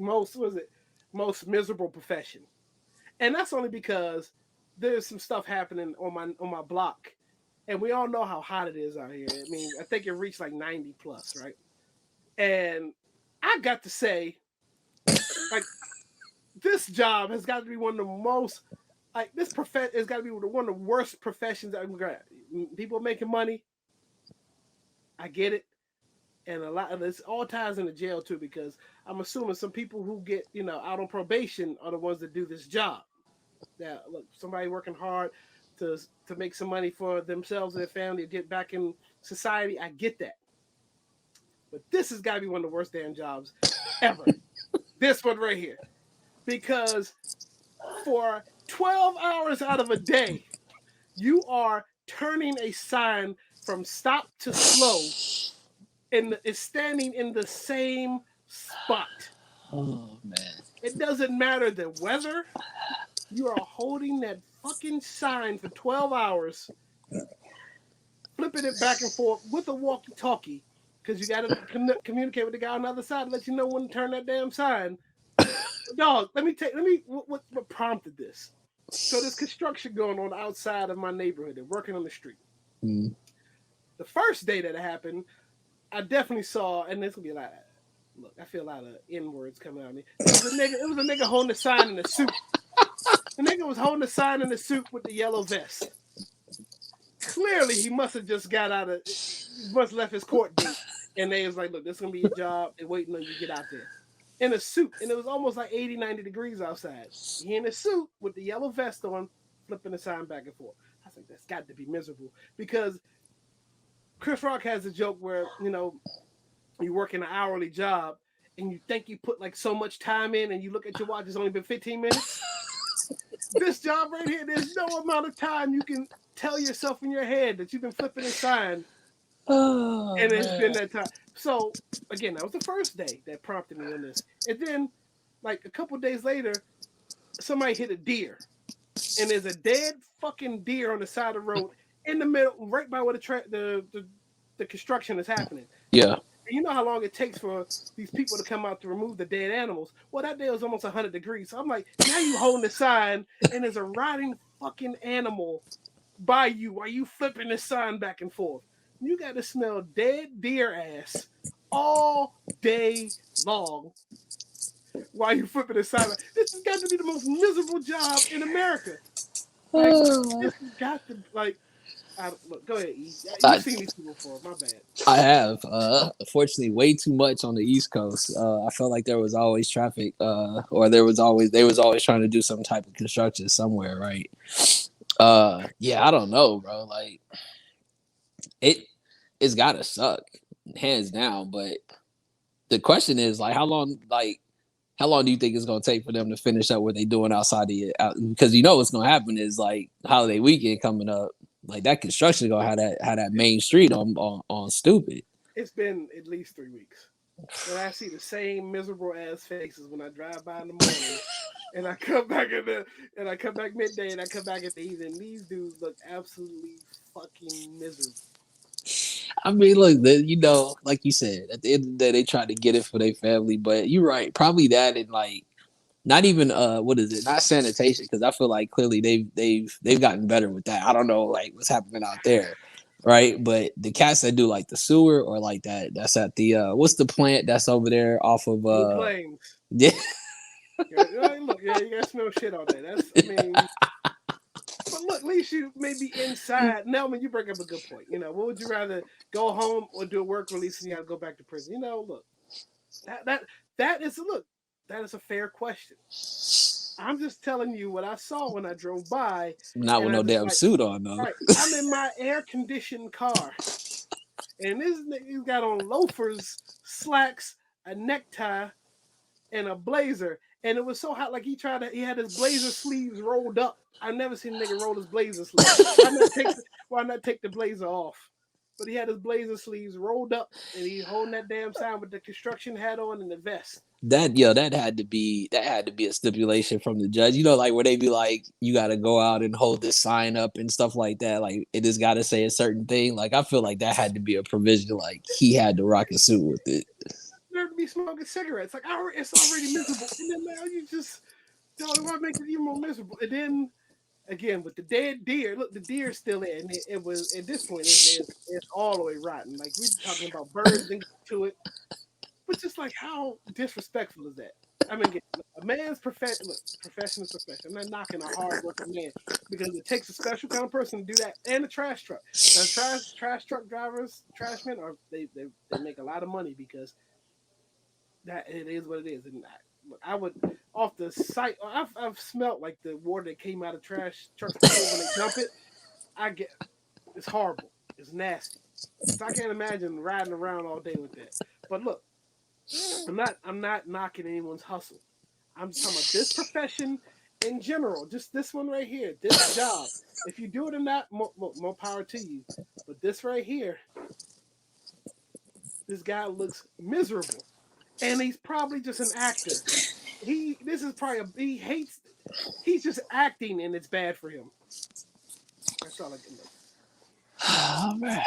most miserable profession, and that's only because there's some stuff happening on my block, and we all know how hot it is out here. I mean, I think it reached like 90 plus, right? And I got to say, like, this job has got to be one of the most like this profession has got to be one of the worst professions that I've got. People making money, I get it, and a lot of this all ties into jail too because I'm assuming some people who get out on probation are the ones that do this job. Now, look, somebody working hard to to make some money for themselves and their family to get back in society. I get that, but this has got to be one of the worst damn jobs ever. This one right here, because for 12 hours out of a day, you are turning a sign from stop to slow and is standing in the same spot. Oh man. It doesn't matter the weather. You are holding that fucking sign for 12 hours, flipping it back and forth with a walkie-talkie because you got to communicate with the guy on the other side to let you know when to turn that damn sign. Dog, what prompted this? So there's construction going on outside of my neighborhood. They're working on the street. Mm. The first day that it happened, I definitely saw, and this will be a lot. Look, I feel a lot of N words coming out of me. It was a nigga holding a sign in a suit. The nigga was holding a sign in a suit with the yellow vest. Clearly, he must have just must have left his court date, and they was like, "Look, this is gonna be your job, and waiting on you to get out there." In a suit, and it was almost like 80, 90 degrees outside. He in a suit with the yellow vest on, flipping the sign back and forth. I was like, that's got to be miserable because Chris Rock has a joke where you work in an hourly job and you think you put like so much time in, and you look at your watch, it's only been 15 minutes. This job right here, there's no amount of time you can tell yourself in your head that you've been flipping a sign. Oh, and it's man. been that time. So again, that was the first day that prompted me on this. And then, like a couple days later, somebody hit a deer, and there's a dead fucking deer on the side of the road in the middle, right by where the construction is happening. Yeah. And you know how long it takes for these people to come out to remove the dead animals. Well, that day was almost 100 degrees. So I'm like, now you holding the sign, and there's a rotting fucking animal by you while you flipping the sign back and forth. You got to smell dead deer ass all day long while you flipping the sign. This has got to be the most miserable job in America. Like, this has got to, like, look, go ahead, E. You've seen these people before. My bad. I have. Unfortunately, way too much on the East Coast. I felt like there was always traffic, or they was always trying to do some type of construction somewhere, right? Yeah, I don't know, bro. Like, it's gotta suck, hands down. But the question is, like, how long do you think it's gonna take for them to finish up what they doing outside the because what's gonna happen is like holiday weekend coming up. Like that construction gonna have that main street on stupid. It's been at least 3 weeks, and I see the same miserable ass faces when I drive by in the morning, and I come back I come back midday, and I come back at the evening. These dudes look absolutely fucking miserable. I mean, look, like you said, at the end of the day, they try to get it for their family, but you're right, probably that and like. Not even what is it? Not sanitation, because I feel like clearly they've gotten better with that. I don't know like what's happening out there, right? But the cats that do like the sewer or like that's at the what's the plant that's over there off of Blue Plains. Yeah. Look, yeah, you gotta smell shit all day. But look, at least you may be inside. Nelman, you bring up a good point. What would you rather go home or do a work release and you gotta go back to prison? Look, that is a fair question. I'm just telling you what I saw when I drove by. Not with no damn suit on, though. Right, I'm in my air-conditioned car, and this nigga's got on loafers, slacks, a necktie, and a blazer. And it was so hot, like he had his blazer sleeves rolled up. I've never seen a nigga roll his blazer sleeves. Why not take the blazer off? But he had his blazer sleeves rolled up, and he's holding that damn sign with the construction hat on and the vest. That had to be a stipulation from the judge. Like where they be like, you got to go out and hold this sign up and stuff like that. Like it just got to say a certain thing. Like I feel like that had to be a provision. Like he had to rock a suit with it. There'd be smoking cigarettes. Like, it's already miserable, and then now you just don't want to make it even more miserable. And then again with the dead deer, look, the deer's still there, and it was at this point it's all the way rotten. Like we're talking about birds didn't get to it, but just like how disrespectful is that? I mean, again, a man's profession. Look, profession is profession. I'm not knocking a hard working man because it takes a special kind of person to do that, and a trash truck. Now, trash truck drivers, trashmen are they make a lot of money because that it is what it is. And I would off the site. I've smelt like the water that came out of trash trucks before when they dump it. I get it's horrible. It's nasty. So I can't imagine riding around all day with that. But look, I'm not knocking anyone's hustle. I'm talking about this profession in general. Just this one right here, this job. If you do it or not, more power to you. But this right here, this guy looks miserable, and he's probably just an actor. This is probably he hates. He's just acting, and it's bad for him. That's all I can know. Oh man.